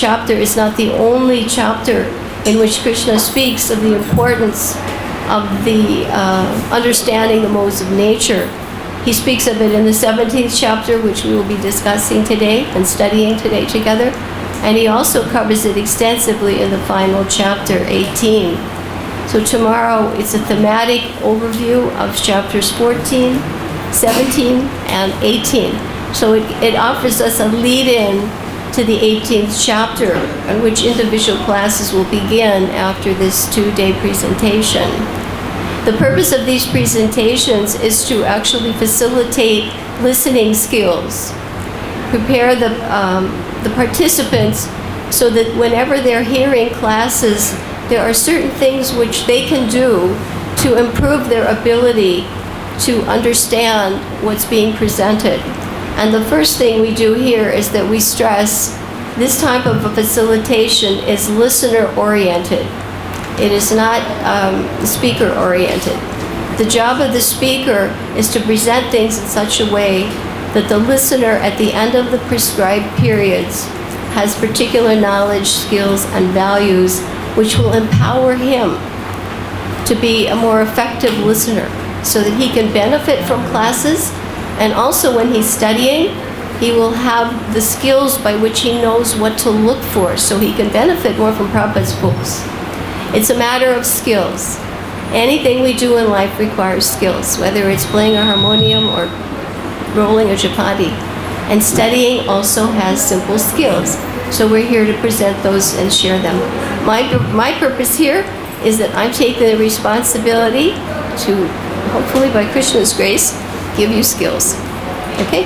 chapter is not the only chapter in which Krishna speaks of the importance of the understanding the modes of nature. He speaks of it in the 17th chapter, which we will be discussing today and studying today together. And he also covers it extensively in the final chapter, 18. So tomorrow it's a thematic overview of chapters 14, 17, and 18. So it offers us a lead-in to the 18th chapter, in which individual classes will begin after this 2-day presentation. The purpose of these presentations is to actually facilitate listening skills, prepare the participants so that whenever they're hearing classes, there are certain things which they can do to improve their ability to understand what's being presented. And the first thing we do here is that we stress this type of a facilitation is listener-oriented. It is not speaker-oriented. The job of the speaker is to present things in such a way that the listener at the end of the prescribed periods has particular knowledge, skills, and values which will empower him to be a more effective listener so that he can benefit from classes, and also when he's studying, he will have the skills by which he knows what to look for so he can benefit more from Prabhupada's books. It's a matter of skills. Anything we do in life requires skills, whether it's playing a harmonium or rolling a chapati. And studying also has simple skills. So we're here to present those and share them. My purpose here is that I'm taking the responsibility to, hopefully by Krishna's grace, give you skills. Okay?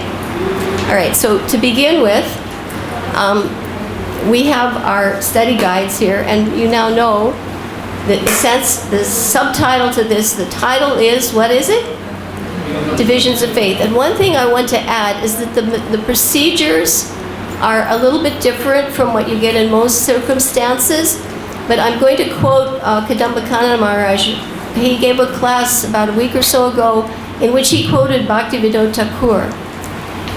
All right, so to begin with, we have our study guides here, and you now know that the subtitle to this, the title is, what is it? Divisions of Faith. And one thing I want to add is that the procedures are a little bit different from what you get in most circumstances, but I'm going to quote Kadambakana Maharaj. He gave a class about a week or so ago in which he quoted Bhaktivinoda Thakur.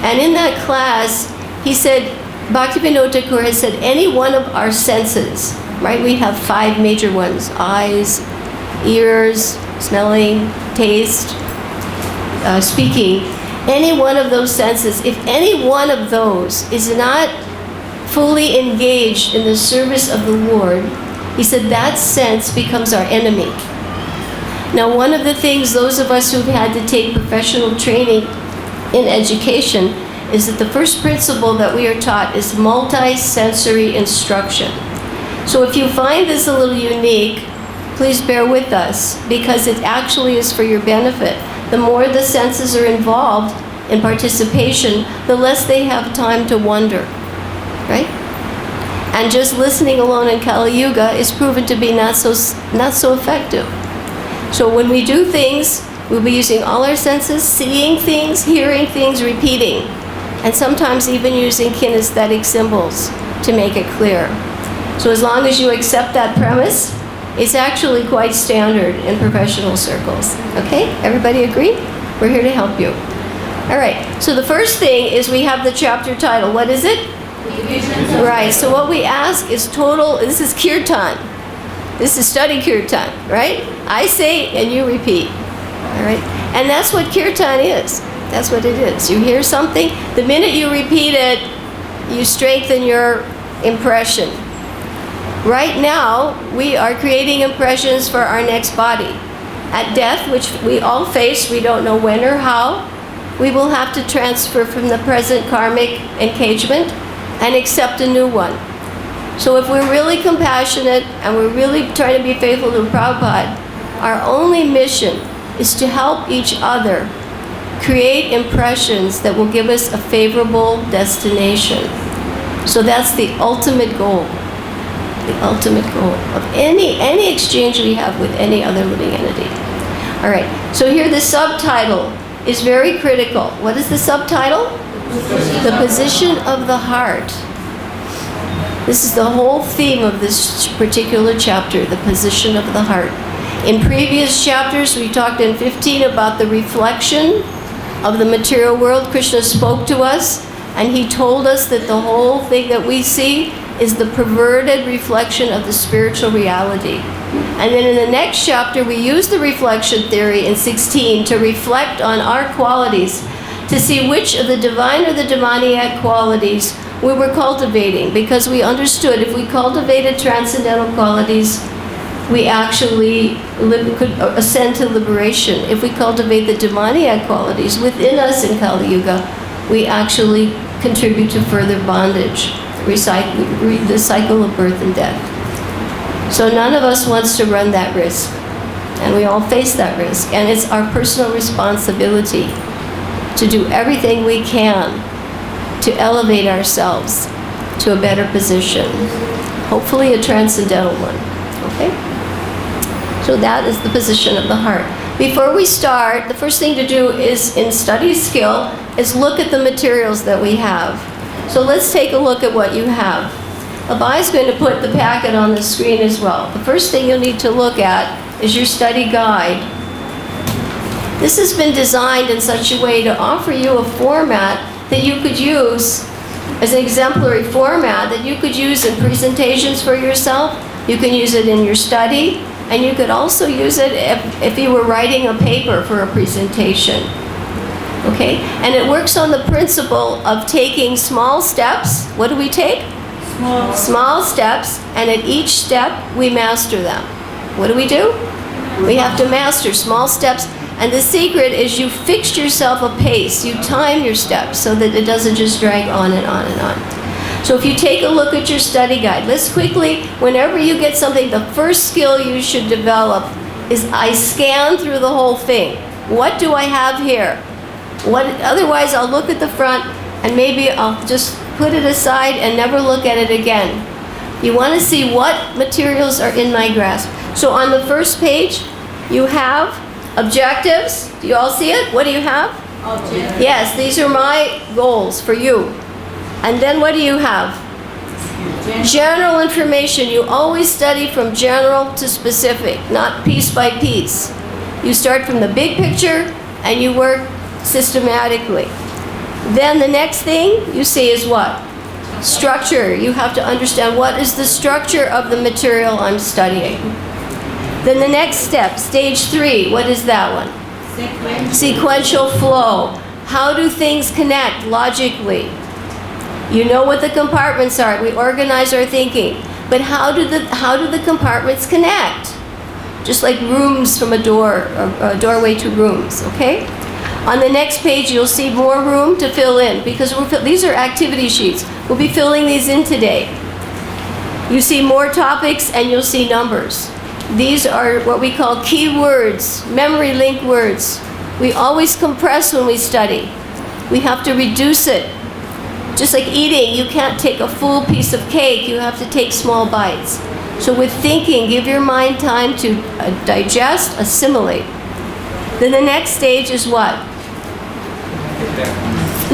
And in that class, he said, Bhaktivinoda Thakur has said, any one of our senses, right? We have 5 major ones: eyes, ears, smelling, taste, speaking. Any one of those senses, if any one of those is not fully engaged in the service of the Lord, he said that sense becomes our enemy. Now, one of the things those of us who've had to take professional training in education is that the first principle that we are taught is multi-sensory instruction. So if you find this a little unique, please bear with us, because it actually is for your benefit. The more the senses are involved in participation, the less they have time to wonder, right? And just listening alone in Kali Yuga is proven to be not so effective. So when we do things, we'll be using all our senses, seeing things, hearing things, repeating, and sometimes even using kinesthetic symbols to make it clear. So as long as you accept that premise, it's actually quite standard in professional circles. Okay? Everybody agree? We're here to help you. All right. So the first thing is we have the chapter title. What is it? Right. So what we ask is total, this is kirtan. This is study kirtan, right? I say and you repeat. All right? And that's what kirtan is. That's what it is. You hear something, the minute you repeat it, you strengthen your impression. Right now, we are creating impressions for our next body. At death, which we all face, we don't know when or how, we will have to transfer from the present karmic engagement and accept a new one. So if we're really compassionate and we're really trying to be faithful to Prabhupada, our only mission is to help each other create impressions that will give us a favorable destination. So that's the ultimate goal. The ultimate goal of any exchange we have with any other living entity. All right, so here the subtitle is very critical. What is the subtitle? The position of the heart. This is the whole theme of this particular chapter, the position of the heart. In previous chapters, we talked in 15 about the reflection of the material world. Krishna spoke to us, and he told us that the whole thing that we see is the perverted reflection of the spiritual reality. And then in the next chapter, we use the reflection theory in 16 to reflect on our qualities, to see which of the divine or the demoniac qualities we were cultivating, because we understood if we cultivated transcendental qualities, we actually could ascend to liberation. If we cultivate the demoniac qualities within us in Kali Yuga, we actually contribute to further bondage, the cycle of birth and death. So none of us wants to run that risk, and we all face that risk, and it's our personal responsibility to do everything we can to elevate ourselves to a better position, hopefully a transcendental one, okay? So that is the position of the heart. Before we start, the first thing to do is, in study skill, is look at the materials that we have. So let's take a look at what you have. Abai's going to put the packet on the screen as well. The first thing you'll need to look at is your study guide. This has been designed in such a way to offer you a format that you could use as an exemplary format that you could use in presentations for yourself. You can use it in your study, and you could also use it if you were writing a paper for a presentation. Okay? And it works on the principle of taking small steps. What do we take? Small steps, and at each step we master them. What do? We have to master small steps. And the secret is you fix yourself a pace. You time your steps so that it doesn't just drag on and on and on. So if you take a look at your study guide, let's quickly, whenever you get something, the first skill you should develop is I scan through the whole thing. What do I have here? Otherwise, I'll look at the front and maybe I'll just put it aside and never look at it again. You want to see what materials are in my grasp. So on the first page, you have objectives. Do you all see it? What do you have? Objectives. Yes, these are my goals for you. And then what do you have? General information. You always study from general to specific, not piece by piece. You start from the big picture and you work systematically. Then the next thing you see is what? Structure. You have to understand what is the structure of the material I'm studying. Then the next step, stage 3, what is that one? Sequential flow. How do things connect logically? You know what the compartments are. We organize our thinking. But how do the compartments connect? Just like rooms from a doorway to rooms, okay? On the next page, you'll see more room to fill in, because these are activity sheets. We'll be filling these in today. You see more topics and you'll see numbers. These are what we call key words, memory link words. We always compress when we study. We have to reduce it. Just like eating, you can't take a full piece of cake, you have to take small bites. So with thinking, give your mind time to digest, assimilate. Then the next stage is what?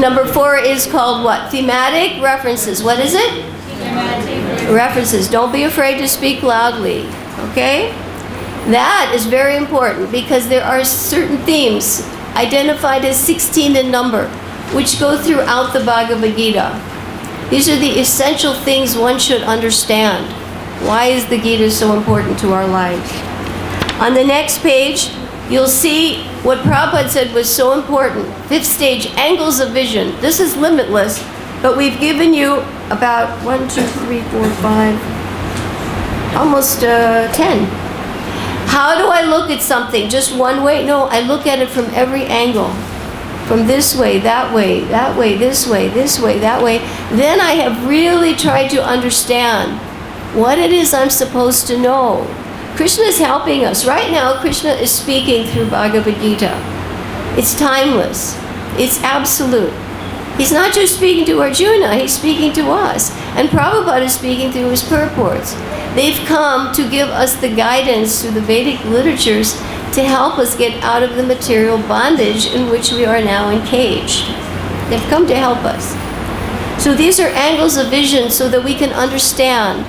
Number 4 is called what? Thematic references. What is it? Thematic references. Don't be afraid to speak loudly. Okay? That is very important because there are certain themes identified as 16 in number which go throughout the Bhagavad Gita. These are the essential things one should understand. Why is the Gita so important to our lives? On the next page, you'll see what Prabhupada said was so important. 5th stage, angles of vision. This is limitless, but we've given you about 1, 2, 3, 4, 5, almost 10. How do I look at something? Just one way? No, I look at it from every angle. From this way, that way, this way, that way. Then I have really tried to understand what it is I'm supposed to know. Krishna is helping us. Right now, Krishna is speaking through Bhagavad Gita. It's timeless. It's absolute. He's not just speaking to Arjuna, he's speaking to us. And Prabhupada is speaking through his purports. They've come to give us the guidance through the Vedic literatures to help us get out of the material bondage in which we are now encaged. They've come to help us. So these are angles of vision so that we can understand.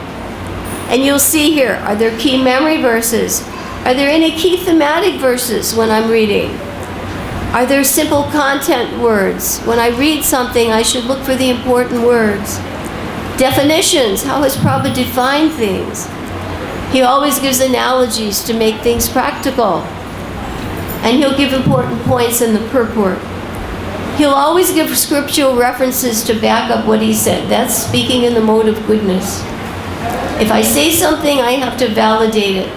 And you'll see here, are there key memory verses? Are there any key thematic verses when I'm reading? Are there simple content words? When I read something, I should look for the important words. Definitions, how has Prabhupada defined things? He always gives analogies to make things practical. And he'll give important points in the purport. He'll always give scriptural references to back up what he said. That's speaking in the mode of goodness. If I say something, I have to validate it.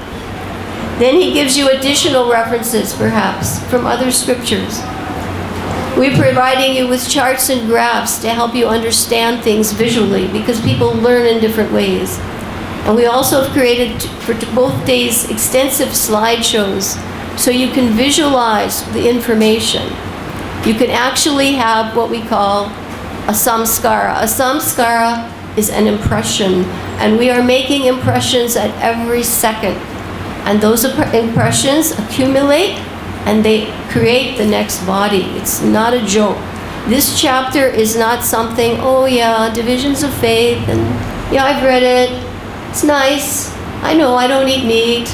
Then he gives you additional references, perhaps, from other scriptures. We're providing you with charts and graphs to help you understand things visually, because people learn in different ways. And we also have created, for both days, extensive slideshows so you can visualize the information. You can actually have what we call a samskara. A samskara is an impression, and we are making impressions at every second. And those impressions accumulate, and they create the next body. It's not a joke. This chapter is not something, oh yeah, divisions of faith, and yeah, I've read it. It's nice. I know I don't eat meat.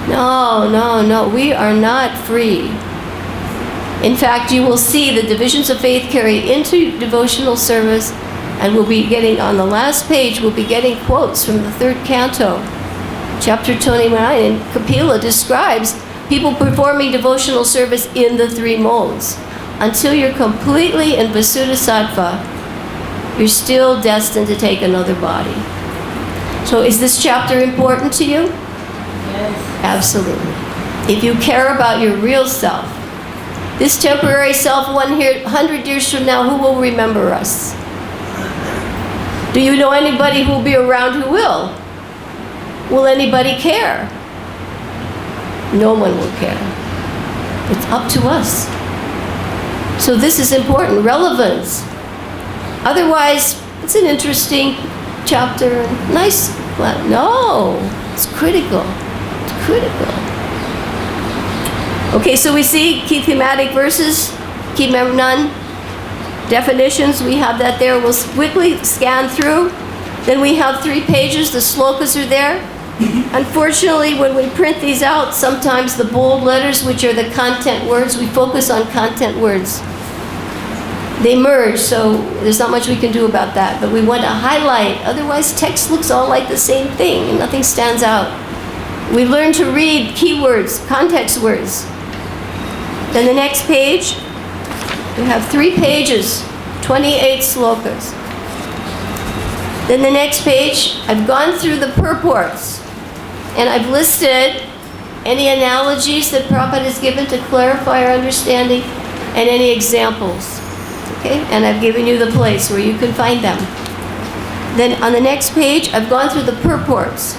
No. We are not free. In fact, you will see the divisions of faith carried into devotional service, and we'll be getting, on the last page, we'll be getting quotes from the 3rd canto, chapter 29, and Kapila describes people performing devotional service in the 3 modes. Until you're completely in Vasuddha-sattva, you're still destined to take another body. So is this chapter important to you? Yes. Absolutely. If you care about your real self, this temporary self, 100 years from now, who will remember us? Do you know anybody who will be around who will? Will anybody care? No one will care. It's up to us. So this is important, relevance. Otherwise, it's an interesting chapter, nice. No, it's critical. It's critical. Okay, so we see key thematic verses, key none. Definitions, we have that there. We'll quickly scan through. Then we have 3 pages, the slokas are there. Unfortunately, when we print these out, sometimes the bold letters, which are the content words, we focus on content words. They merge, so there's not much we can do about that. But we want to highlight, otherwise text looks all like the same thing and nothing stands out. We learn to read keywords, context words. Then the next page, we have 3 pages, 28 slokas. Then the next page, I've gone through the purports, and I've listed any analogies that Prabhupada has given to clarify our understanding, and any examples. Okay? And I've given you the place where you can find them. Then on the next page, I've gone through the purports.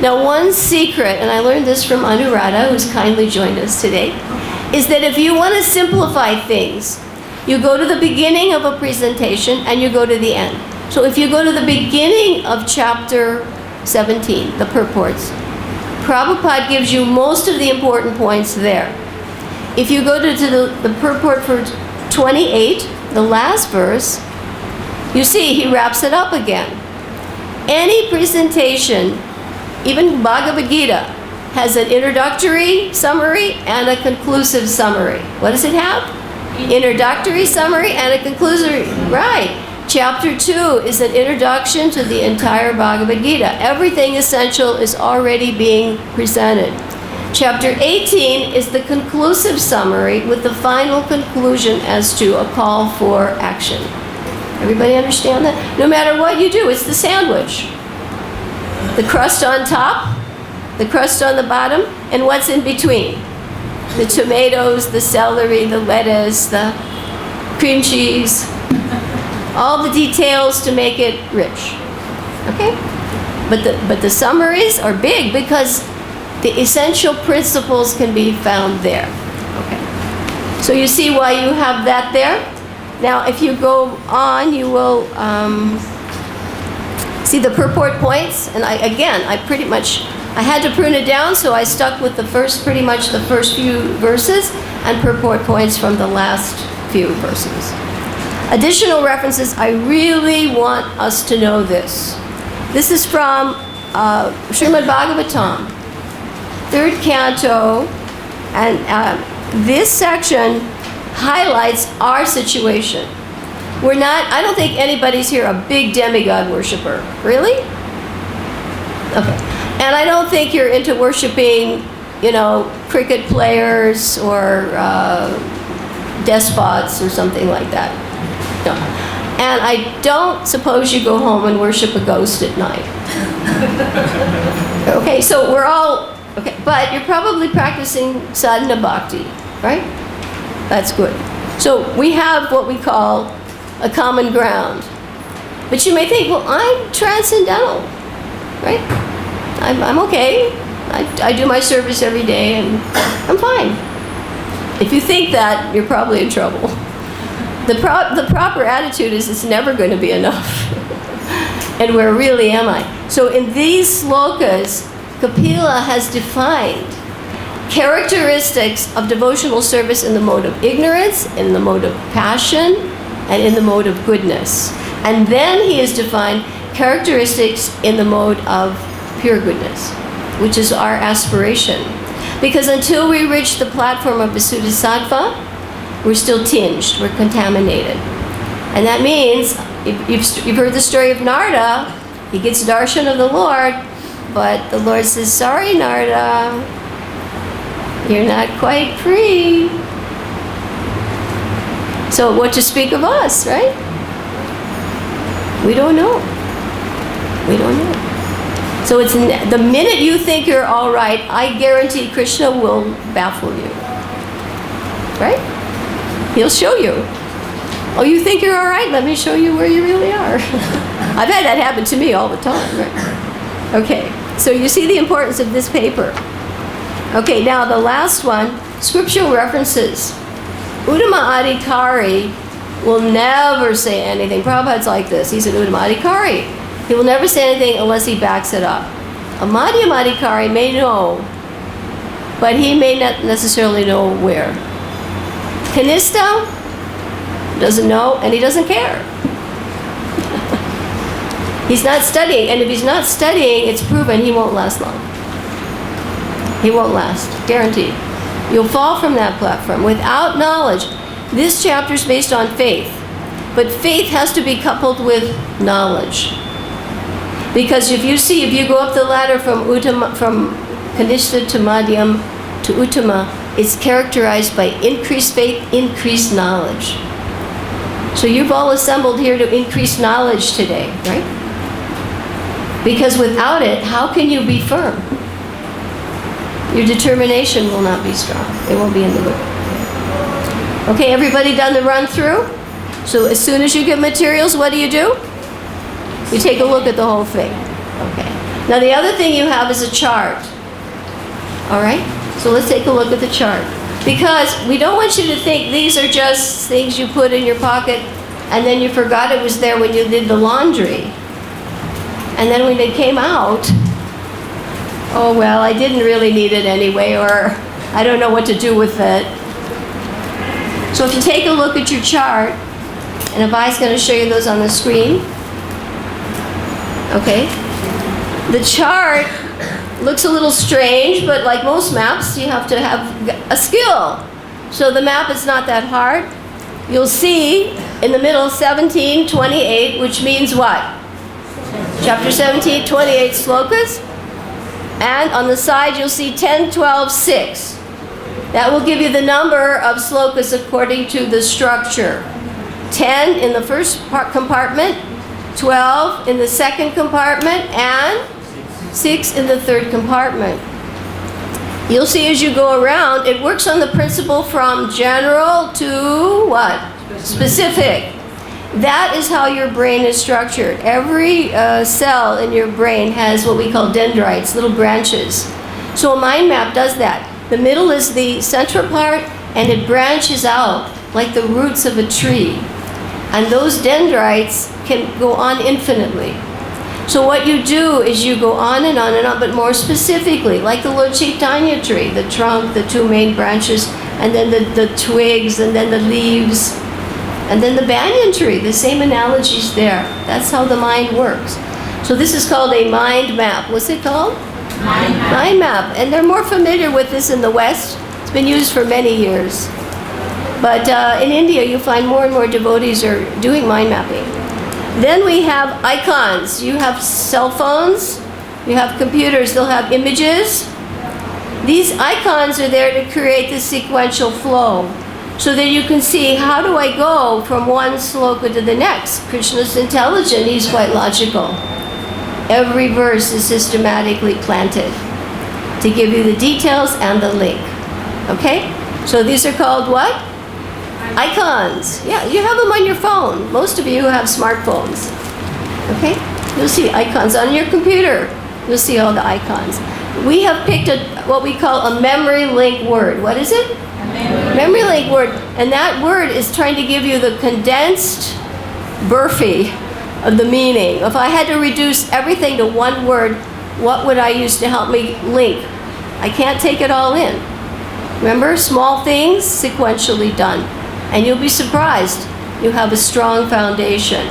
Now, one secret, and I learned this from Anuradha, who's kindly joined us today, is that if you want to simplify things, you go to the beginning of a presentation and you go to the end. So if you go to the beginning of chapter 17, the purports, Prabhupada gives you most of the important points there. If you go to the purport for 28, the last verse, you see he wraps it up again. Any presentation, even Bhagavad Gita, has an introductory summary and a conclusive summary. What does it have? Introductory summary and a conclusory. Right. Chapter 2 is an introduction to the entire Bhagavad Gita. Everything essential is already being presented. Chapter 18 is the conclusive summary with the final conclusion as to a call for action. Everybody understand that? No matter what you do, it's the sandwich. The crust on top, the crust on the bottom, and what's in between? The tomatoes, the celery, the lettuce, the cream cheese, all the details to make it rich. Okay? But the summaries are big because the essential principles can be found there. Okay. So you see why you have that there? Now, if you go on, you will see the purport points. And I had to prune it down, so I stuck with pretty much the first few verses and purport points from the last few verses. Additional references, I really want us to know this. This is from Srimad Bhagavatam, 3rd canto, and this section highlights our situation. We're not, I don't think anybody's here a big demigod worshiper. Really? Okay. And I don't think you're into worshiping, cricket players or despots or something like that. No. And I don't suppose you go home and worship a ghost at night. Okay, so we're all, okay, but you're probably practicing sadhana bhakti, right? That's good. So we have what we call a common ground. But you may think, well, I'm transcendental, right? I'm okay. I do my service every day and I'm fine. If you think that, you're probably in trouble. The proper attitude is it's never going to be enough. And where really am I? So in these slokas, Kapila has defined characteristics of devotional service in the mode of ignorance, in the mode of passion, and in the mode of goodness. And then he has defined characteristics in the mode of pure goodness, which is our aspiration. Because until we reach the platform of Visuddhisattva, we're still tinged, we're contaminated. And that means, you've heard the story of Narada. He gets darshan of the Lord, but the Lord says, sorry, Narada, you're not quite free. So what to speak of us, right? We don't know. We don't know. So it's the minute you think you're all right, I guarantee Krishna will baffle you. Right? He'll show you. Oh, you think you're all right? Let me show you where you really are. I've had that happen to me all the time. Right? Okay, so you see the importance of this paper. Okay, now the last one, scriptural references. Uttama Adhikari will never say anything. Prabhupada's like this. He's an Uttama Adhikari. He will never say anything unless he backs it up. A Madhyama Adhikari may know, but he may not necessarily know where. Kanista doesn't know, and he doesn't care. He's not studying, and if he's not studying, it's proven he won't last long. He won't last, guaranteed. You'll fall from that platform without knowledge. This chapter is based on faith, but faith has to be coupled with knowledge. Because if you go up the ladder from Kanishta to Madhyam to Uttama, it's characterized by increased faith, increased knowledge. So you've all assembled here to increase knowledge today, right? Because without it, how can you be firm? Your determination will not be strong. It won't be in the good. Okay, everybody done the run through? So as soon as you get materials, what do? You take a look at the whole thing. Okay. Now the other thing you have is a chart. All right? So let's take a look at the chart. Because we don't want you to think these are just things you put in your pocket and then you forgot it was there when you did the laundry. And then when it came out, oh well, I didn't really need it anyway, or I don't know what to do with it. So if you take a look at your chart, and Abhi's going to show you those on the screen. Okay. The chart looks a little strange, but like most maps, you have to have a skill. So the map is not that hard. You'll see in the middle 1728, which means what? Chapter 17, 28 slokas. And on the side you'll see 10, 12, 6. That will give you the number of slokas according to the structure. 10 in the first compartment, 12 in the second compartment, and 6 in the third compartment. You'll see as you go around, it works on the principle from general to what? Specific. That is how your brain is structured. Every cell in your brain has what we call dendrites, little branches. So a mind map does that. The middle is the central part, and it branches out like the roots of a tree. And those dendrites can go on infinitely. So what you do is you go on and on and on, but more specifically, like the Lord Chaitanya tree, the trunk, the two main branches, and then the twigs, and then the leaves, and then the banyan tree, the same analogies there. That's how the mind works. So this is called a mind map. What's it called? Mind map. Mind map. And they're more familiar with this in the West. It's been used for many years. But in India, you find more and more devotees are doing mind mapping. Then we have icons. You have cell phones, you have computers, they'll have images. These icons are there to create the sequential flow, so that you can see, how do I go from one sloka to the next? Krishna's intelligent, he's quite logical. Every verse is systematically planted to give you the details and the link. Okay? So these are called what? Icons. Yeah, you have them on your phone. Most of you have smartphones. Okay? You'll see icons on your computer. You'll see all the icons. We have picked what we call a memory link word. What is it? Memory link word. And that word is trying to give you the condensed burfi of the meaning. If I had to reduce everything to one word, what would I use to help me link? I can't take it all in. Remember, small things sequentially done. And you'll be surprised. You have a strong foundation.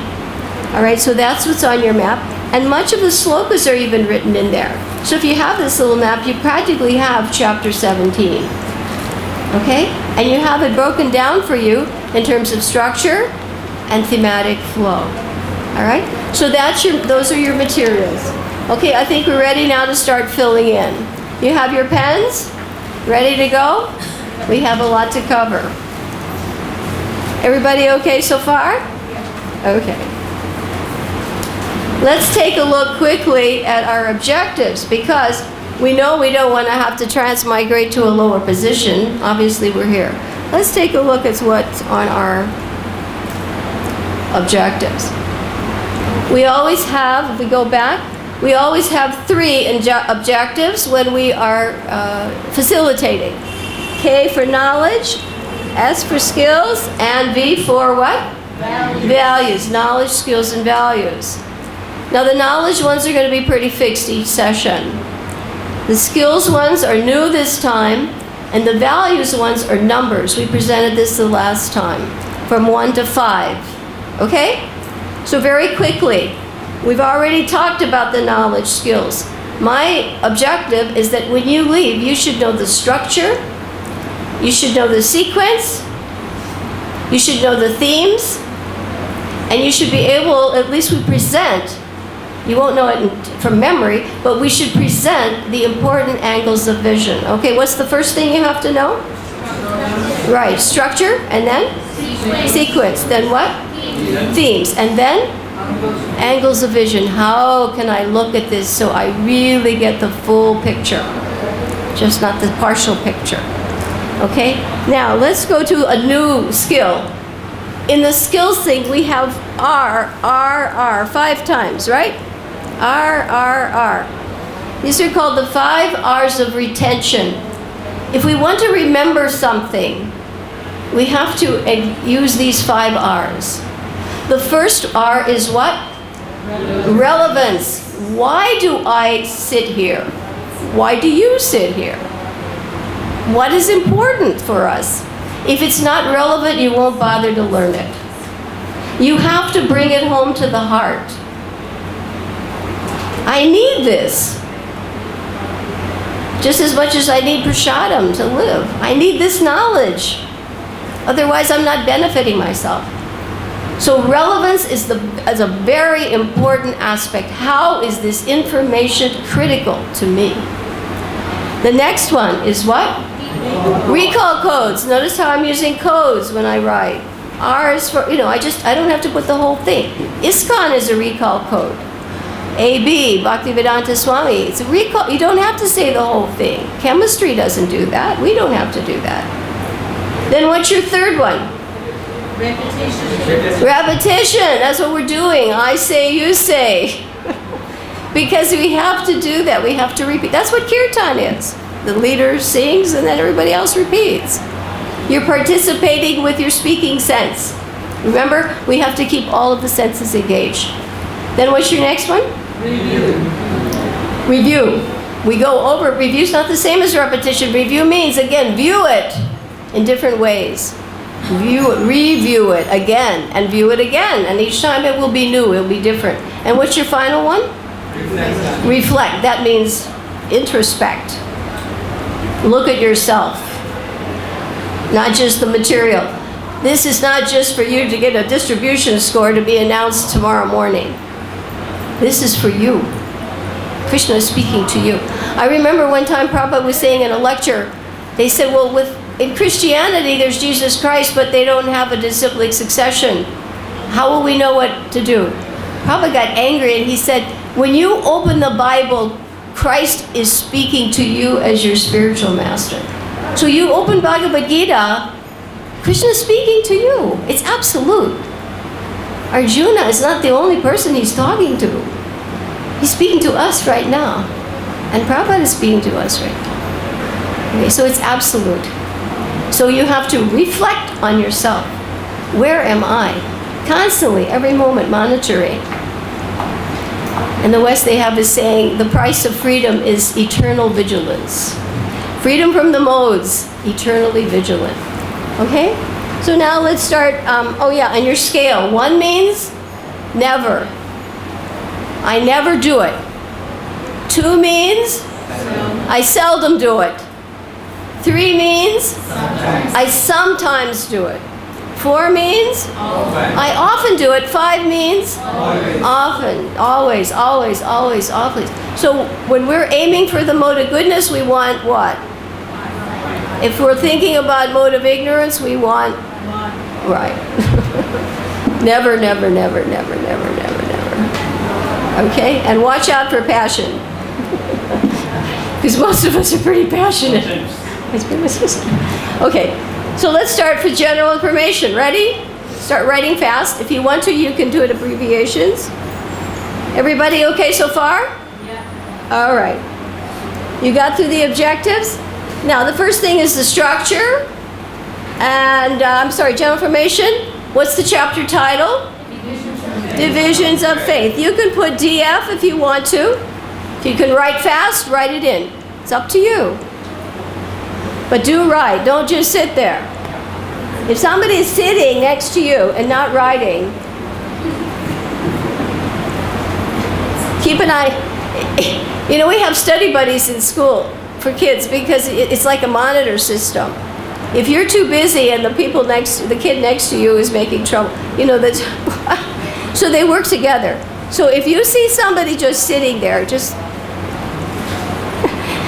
All right, so that's what's on your map. And much of the slokas are even written in there. So if you have this little map, you practically have chapter 17. Okay? And you have it broken down for you in terms of structure and thematic flow. All right? So those are your materials. Okay, I think we're ready now to start filling in. You have your pens? Ready to go? We have a lot to cover. Everybody okay so far? Okay. Let's take a look quickly at our objectives, because we know we don't want to have to transmigrate to a lower position. Obviously, we're here. Let's take a look at what's on our objectives. We always have, if we go back, we always have 3 objectives when we are facilitating. K for knowledge, S for skills, and V for what? Values. Knowledge, skills, and values. Now the knowledge ones are going to be pretty fixed each session. The skills ones are new this time, and the values ones are numbers. We presented this the last time, from 1 to 5. Okay? So very quickly, we've already talked about the knowledge skills. My objective is that when you leave, you should know the structure, you should know the sequence, you should know the themes, and you should be able, at least we present, you won't know it from memory, but we should present the important angles of vision. Okay, what's the first thing you have to know? Right, structure, and then? Sequence. Then what? Themes. And then? Angles of vision. How can I look at this so I really get the full picture, just not the partial picture? Okay, now let's go to a new skill. In the skills thing, we have R, 5 times, right? R. These are called the 5 R's of retention. If we want to remember something, we have to use these 5 R's. The first R is what? Relevance. Why do I sit here? Why do you sit here? What is important for us? If it's not relevant, you won't bother to learn it. You have to bring it home to the heart. I need this. Just as much as I need prasadam to live. I need this knowledge. Otherwise, I'm not benefiting myself. So relevance is a very important aspect. How is this information critical to me? The next one is what? Recall codes. Notice how I'm using codes when I write. R is for, I don't have to put the whole thing. ISKCON is a recall code. AB, Bhaktivedanta Swami, it's a recall. You don't have to say the whole thing. Chemistry doesn't do that. We don't have to do that. Then what's your third one? Repetition. Repetition. That's what we're doing. I say, you say. Because we have to do that. We have to repeat. That's what kirtan is. The leader sings and then everybody else repeats. You're participating with your speaking sense. Remember, we have to keep all of the senses engaged. Then what's your next one? Review. We go over. Review's not the same as repetition. Review means, again, view it in different ways. View it, review it again, and view it again. And each time it will be new, it will be different. And what's your final one? Reflect. That means introspect. Look at yourself. Not just the material. This is not just for you to get a distribution score to be announced tomorrow morning. This is for you. Krishna is speaking to you. I remember one time Prabhupada was saying in a lecture, they said, well, in Christianity there's Jesus Christ, but they don't have a disciplic succession. How will we know what to do? Prabhupada got angry and he said, when you open the Bible, Christ is speaking to you as your spiritual master. So you open Bhagavad Gita, Krishna is speaking to you. It's absolute. Arjuna is not the only person he's talking to. He's speaking to us right now. And Prabhupada is speaking to us right now. Okay, so it's absolute. So you have to reflect on yourself. Where am I? Constantly, every moment, monitoring. In the West, they have a saying, the price of freedom is eternal vigilance. Freedom from the modes, eternally vigilant. Okay? So now let's start, on your scale. 1 means never. I never do it. 2 means I seldom do it. 3 means I sometimes do it. 4 means I often do it. 5 means often, always, always, always, always. So when we're aiming for the mode of goodness, we want what? If we're thinking about mode of ignorance, we want, right. Never, never, never, never, never, never, never. Okay? And watch out for passion. Because most of us are pretty passionate. Okay. So let's start with general information. Ready? Start writing fast. If you want to, you can do it abbreviations. Everybody okay so far? Yeah. All right. You got through the objectives? Now, the first thing is the structure. And, general information. What's the chapter title? Divisions of Faith. You can put DF if you want to. If you can write fast, write it in. It's up to you. But do write. Don't just sit there. If somebody is sitting next to you and not writing, keep an eye. You know, we have study buddies in school for kids because it's like a monitor system. If you're too busy and the kid next to you is making trouble, you know, so they work together. So if you see somebody just sitting there, just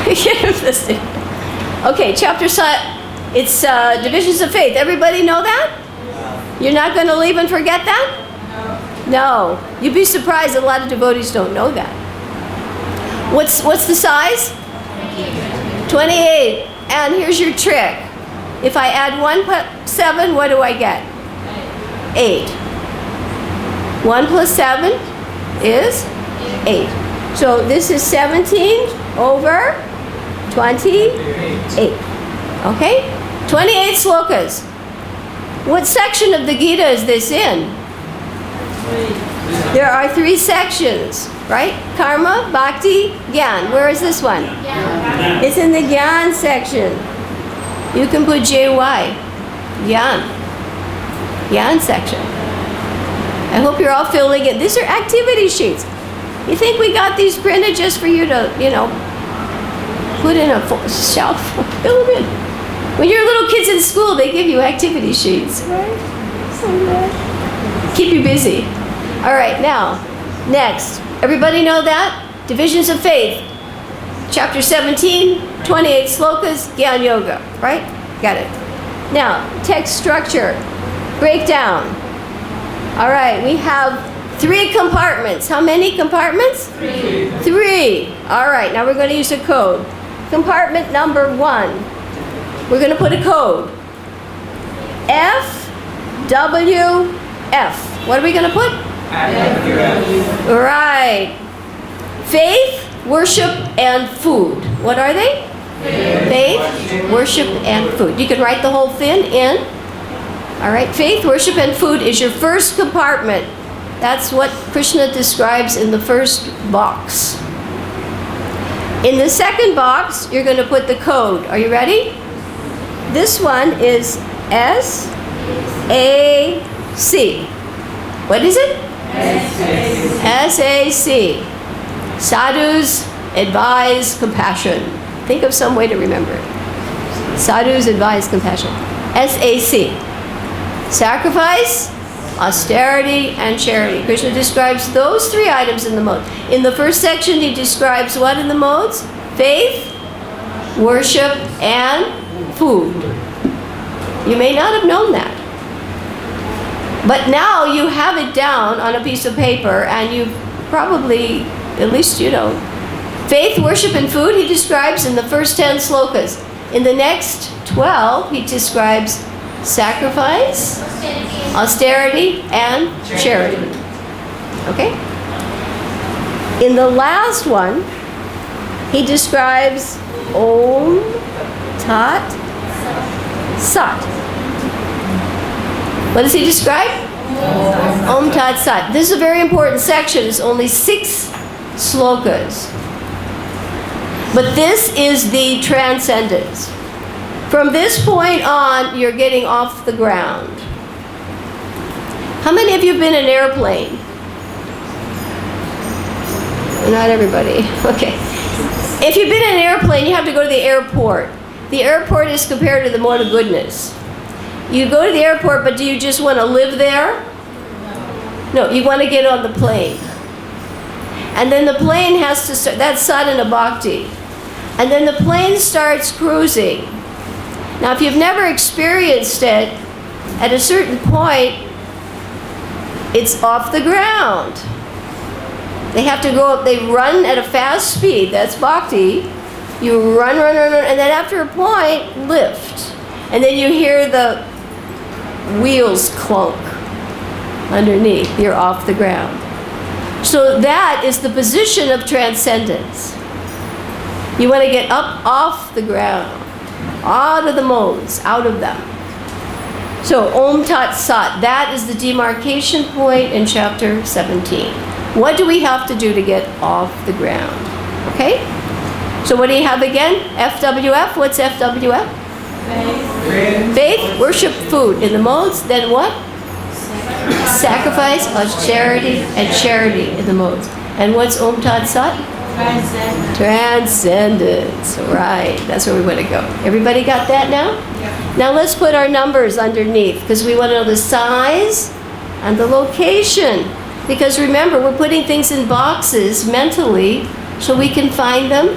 give them this thing. Okay, it's Divisions of Faith. Everybody know that? You're not going to leave and forget that? No. You'd be surprised a lot of devotees don't know that. What's the size? 28. And here's your trick. If I add 1 plus 7, what do I get? 8. 1 plus 7 is 8. So this is 17 over 28. Okay? 28 slokas. What section of the Gita is this in? There are 3 sections, right? Karma, Bhakti, Gyan. Where is this one? It's in the Gyan section. You can put JY. Gyan. Gyan section. I hope you're all filling it. These are activity sheets. You think we got these printed just for you to, put in a shelf? Fill them in. When you're little kids in school, they give you activity sheets, right? Keep you busy. All right, now, next. Everybody know that? Divisions of Faith. Chapter 17, 28 slokas, Gyan Yoga, right? Got it. Now, text structure. Breakdown. All right, we have 3 compartments. How many compartments? 3. All right, now we're going to use a code. Compartment number 1. We're going to put a code. FWF. What are we going to put? FWF. Right. Faith, worship, and food. What are they? Faith, worship, and food. You can write the whole thing in. All right. Faith, worship, and food is your first compartment. That's what Krishna describes in the first box. In the second box, you're going to put the code. Are you ready? This one is SAC. What is it? SAC. Sadhus advise compassion. Think of some way to remember it. Sadhus advise compassion. SAC. Sacrifice, austerity, and charity. Krishna describes those three items in the mode. In the first section, he describes what in the modes? Faith, worship, and food. You may not have known that. But now you have it down on a piece of paper, and you probably, at least you know. Faith, worship, and food he describes in the first 10 slokas. In the next 12, he describes sacrifice, austerity, and charity. Okay? In the last one, he describes Om Tat Sat. What does he describe? Om Tat Sat. This is a very important section. It's only 6 slokas. But this is the transcendence. From this point on, you're getting off the ground. How many of you have been in an airplane? Not everybody. Okay. If you've been in an airplane, you have to go to the airport. The airport is compared to the mode of goodness. You go to the airport, but do you just want to live there? No, you want to get on the plane. And then the plane has to start, that's sadhana bhakti. And then the plane starts cruising. Now, if you've never experienced it, at a certain point, it's off the ground. They have to go up, they run at a fast speed, that's bhakti. You run, and then after a point, lift. And then you hear the wheels clunk underneath, you're off the ground. So that is the position of transcendence. You want to get up off the ground, out of the modes, out of them. So Om Tat Sat, that is the demarcation point in chapter 17. What do we have to do to get off the ground? Okay? So what do you have again? FWF, what's FWF? Faith. Faith, worship, food. In the modes, then what? Sacrifice, austerity, and charity in the modes. And what's Om Tat Sat? Transcendence. Right, that's where we want to go. Everybody got that now? Yeah. Now let's put our numbers underneath, because we want to know the size and the location. Because remember, we're putting things in boxes mentally so we can find them.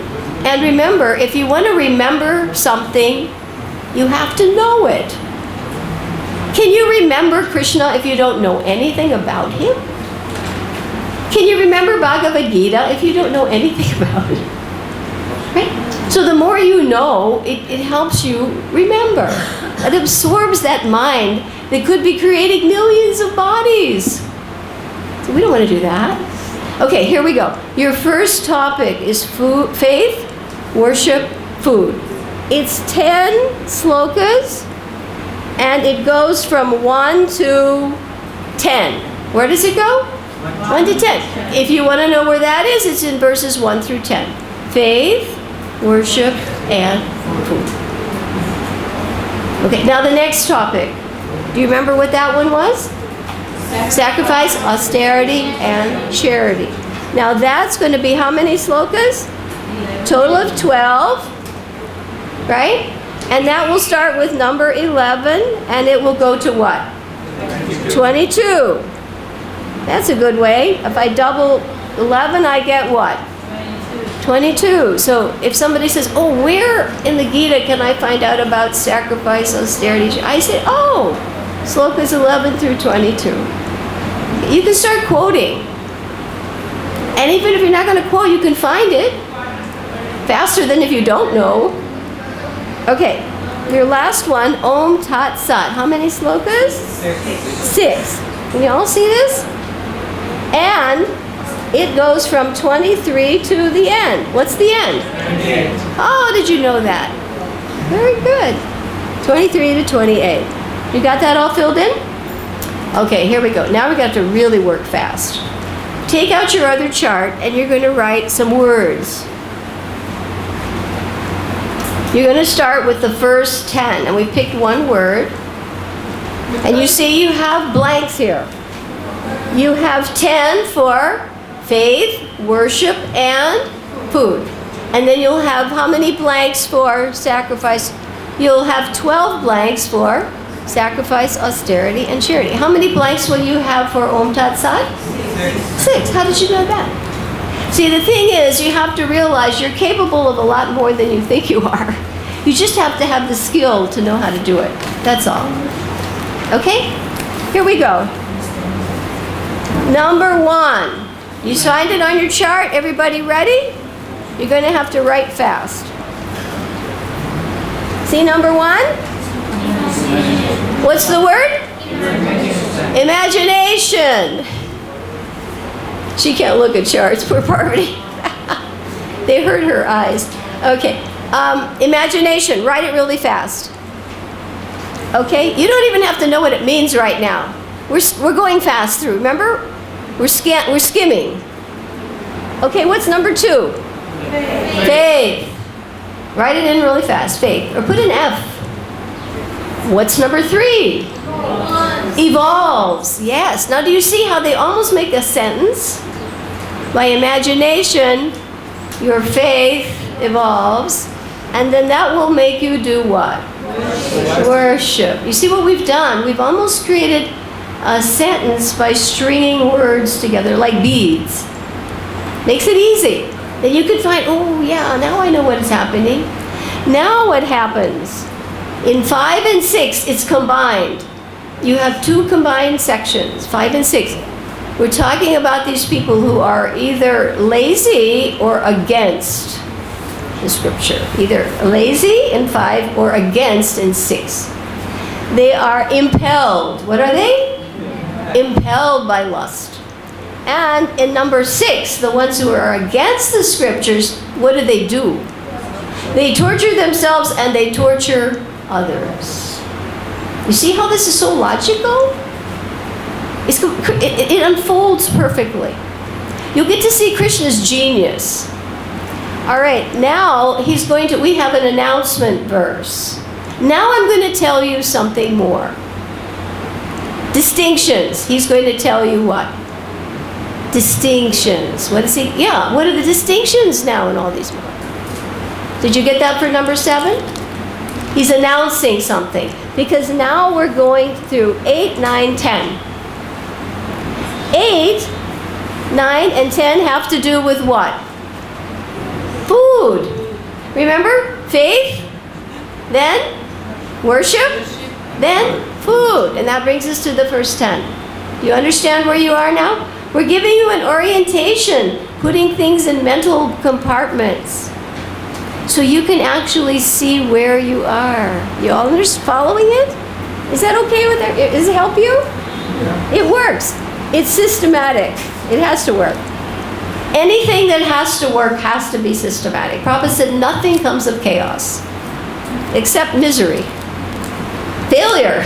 And remember, if you want to remember something, you have to know it. Can you remember Krishna if you don't know anything about him? Can you remember Bhagavad Gita if you don't know anything about it? Right? So the more you know, it helps you remember. It absorbs that mind that could be creating millions of bodies. So we don't want to do that. Okay, here we go. Your first topic is food, faith, worship, food. It's 10 slokas, and it goes from 1 to 10. Where does it go? 1 to 10. If you want to know where that is, it's in verses 1 through 10. Faith, worship, and food. Okay, now the next topic. Do you remember what that one was? Sacrifice, austerity, and charity. Now that's going to be how many slokas? Total of 12, right? And that will start with number 11, and it will go to what? 22. That's a good way. If I double 11, I get what? 22. So if somebody says, oh, where in the Gita can I find out about sacrifice, austerity? I say, oh, slokas 11 through 22. You can start quoting. And even if you're not going to quote, you can find it faster than if you don't know. Okay, your last one, Om Tat Sat. How many slokas? 6. Can you all see this? And it goes from 23 to the end. What's the end? 28. Oh, did you know that? Very good. 23 to 28. You got that all filled in? Okay, here we go. Now we got to really work fast. Take out your other chart and you're going to write some words. You're going to start with the first 10, and we picked one word. And you see you have blanks here. You have 10 for faith, worship, and food. And then you'll have how many blanks for sacrifice? You'll have 12 blanks for Sacrifice, austerity, and charity. How many blanks will you have for Om Tat Sat? 6. How did you know that? See, the thing is, you have to realize you're capable of a lot more than you think you are. You just have to have the skill to know how to do it. That's all. Okay? Here we go. Number 1. You signed it on your chart. Everybody ready? You're going to have to write fast. See number 1? What's the word? Imagination. She can't look at charts, poor Parvati. They hurt her eyes. Okay. Imagination. Write it really fast. Okay? You don't even have to know what it means right now. We're going fast through. Remember? We're skimming. Okay, what's number 2? Faith. Write it in really fast. Faith. Or put an F. What's number 3? Evolves. Yes. Now do you see how they almost make a sentence? By imagination, your faith evolves. And then that will make you do what? Worship. You see what we've done? We've almost created a sentence by stringing words together like beads. Makes it easy. Then you can find, oh yeah, now I know what is happening. Now what happens? In 5 and 6, it's combined. You have 2 combined sections, 5 and 6. We're talking about these people who are either lazy or against the scripture. Either lazy in 5 or against in 6. They are impelled. What are they? Impelled by lust. And in number 6, the ones who are against the scriptures, what do? They torture themselves and they torture others. You see how this is so logical? It unfolds perfectly. You'll get to see Krishna's genius. All right, now we have an announcement verse. Now I'm going to tell you something more. Distinctions. He's going to tell you what? Distinctions. What is he? Yeah, what are the distinctions now in all these books? Did you get that for number 7? He's announcing something. Because now we're going through 8, 9, 10. 8, 9, and 10 have to do with what? Food. Remember? Faith, then worship, then food. And that brings us to the first 10. Do you understand where you are now? We're giving you an orientation, putting things in mental compartments. So you can actually see where you are. You all following it? Is that okay with it? Does it help you? Yeah. It works. It's systematic. It has to work. Anything that has to work has to be systematic. Prabhupada said nothing comes of chaos except misery, failure,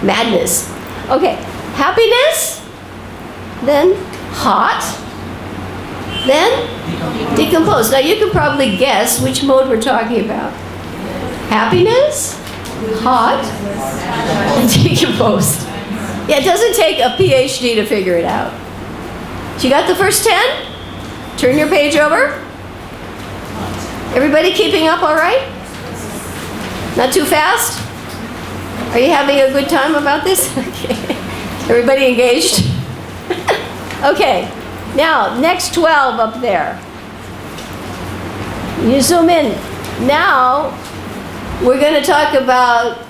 madness. Okay, happiness, then hot, then decompose. Now you can probably guess which mode we're talking about. Happiness, hot, and decomposed. Yeah, it doesn't take a PhD to figure it out. So you got the first 10? Turn your page over. Everybody keeping up all right? Not too fast? Are you having a good time about this? Okay. Everybody engaged? Okay. Now, next 12 up there. You zoom in. Now, we're going to talk about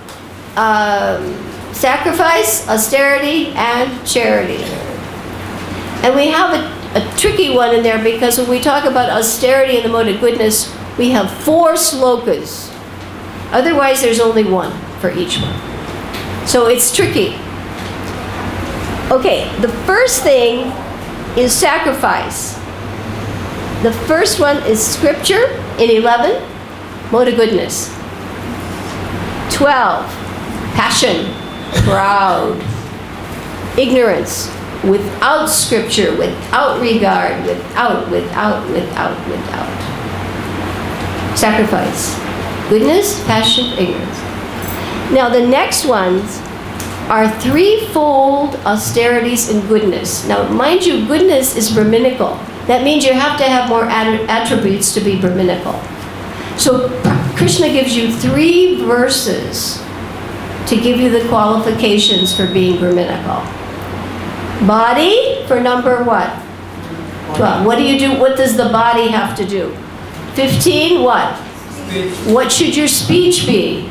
sacrifice, austerity, and charity. And we have a tricky one in there because when we talk about austerity and the mode of goodness, we have 4 slokas. Otherwise, there's only 1 for each one. So it's tricky. Okay, the first thing is sacrifice. The first one is scripture in 11, mode of goodness. 12, passion, proud. Ignorance, without scripture, without regard, without. Sacrifice. Goodness, passion, ignorance. Now the next ones are 3-fold austerities in goodness. Now mind you, goodness is Brahminical. That means you have to have more attributes to be Brahminical. So Krishna gives you 3 verses to give you the qualifications for being Brahminical. Body for number what? 12. What do you do? What does the body have to do? 15, what? Speech. What should your speech be?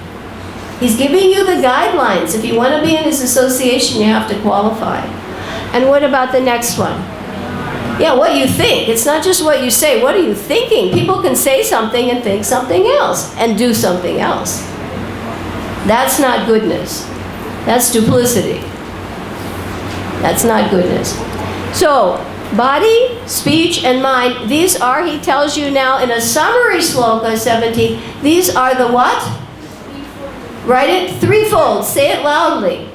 He's giving you the guidelines. If you want to be in his association, you have to qualify. And what about the next one? Yeah, what you think. It's not just what you say. What are you thinking? People can say something and think something else and do something else. That's not goodness. That's duplicity. That's not goodness. So, body, speech, and mind, these are, he tells you now in a summary sloka 17, these are the what? Write it threefold. Say it loudly.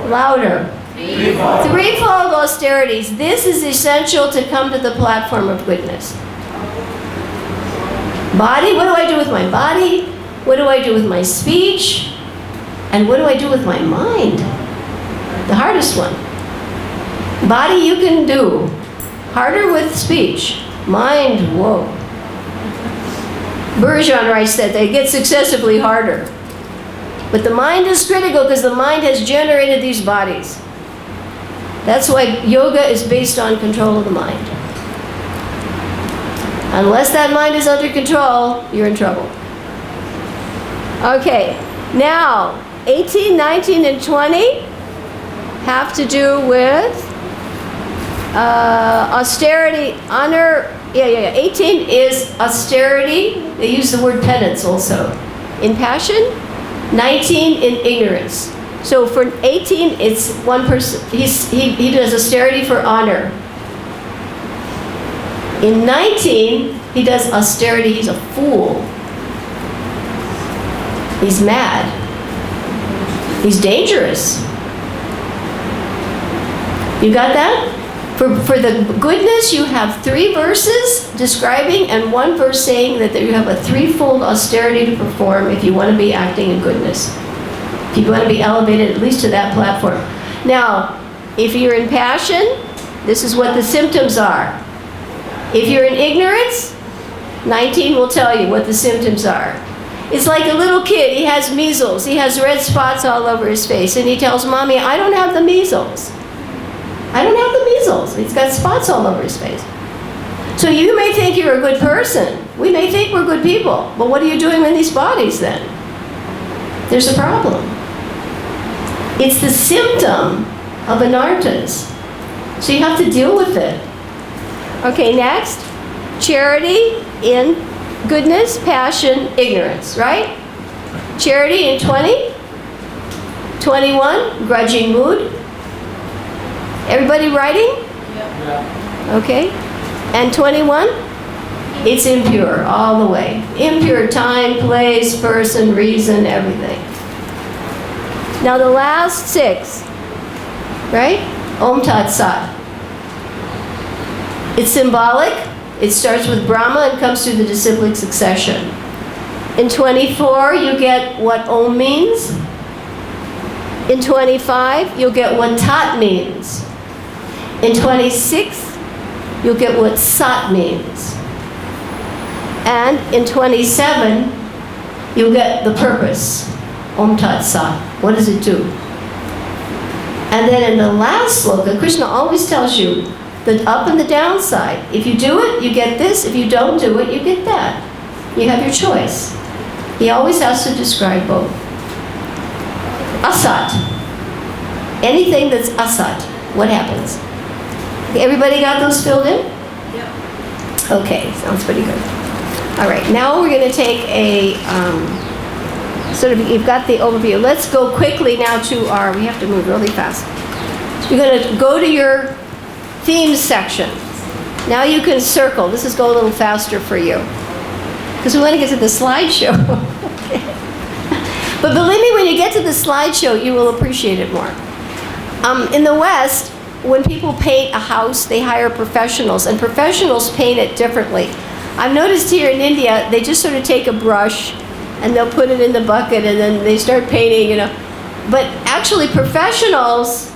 Louder. Threefold austerities. This is essential to come to the platform of goodness. Body, what do I do with my body? What do I do with my speech? And what do I do with my mind? The hardest one. Body you can do. Harder with speech. Mind, whoa. Bergeron writes that they get successively harder. But the mind is critical because the mind has generated these bodies. That's why yoga is based on control of the mind. Unless that mind is under control, you're in trouble. Okay, now 18, 19, and 20 have to do with austerity, honor. Yeah. 18 is austerity. They use the word penance also. In passion. 19 in ignorance. So for 18, it's one person. He does austerity for honor. In 19, he does austerity. He's a fool. He's mad. He's dangerous. You got that? For the goodness, you have 3 verses describing and 1 verse saying that you have a threefold austerity to perform if you want to be acting in goodness. If you want to be elevated at least to that platform. Now, if you're in passion, this is what the symptoms are. If you're in ignorance, 19 will tell you what the symptoms are. It's like a little kid, he has measles, he has red spots all over his face, and he tells Mommy, I don't have the measles. I don't have the measles. He's got spots all over his face. So you may think you're a good person. We may think we're good people. But what are you doing with these bodies then? There's a problem. It's the symptom of anarthas. So you have to deal with it. Okay, next. Charity in goodness, passion, ignorance, right? Charity in 20. 21, grudging mood. Everybody writing? Yeah. Okay. And 21? It's impure all the way. Impure time, place, person, reason, everything. Now the last 6, right? Om Tat Sat. It's symbolic. It starts with Brahma and comes through the disciplic succession. In 24, you get what Om means. In 25, you'll get what Tat means. In 26, you'll get what Sat means. And in 27, you'll get the purpose. Om Tat Sat. What does it do? And then in the last sloka, Krishna always tells you the up and the downside. If you do it, you get this. If you don't do it, you get that. You have your choice. He always has to describe both. Asat. Anything that's asat, what happens? Everybody got those filled in? Yep. Okay, sounds pretty good. All right, now we're going to take a sort of, you've got the overview. Let's go quickly now to our, we have to move really fast. So you're going to go to your themes section. Now you can circle. This is go a little faster for you. Because we want to get to the slideshow. Okay. But believe me, when you get to the slideshow, you will appreciate it more. In the West, when people paint a house, they hire professionals, and professionals paint it differently. I've noticed here in India, they just sort of take a brush, and they'll put it in the bucket, and then they start painting, But actually, professionals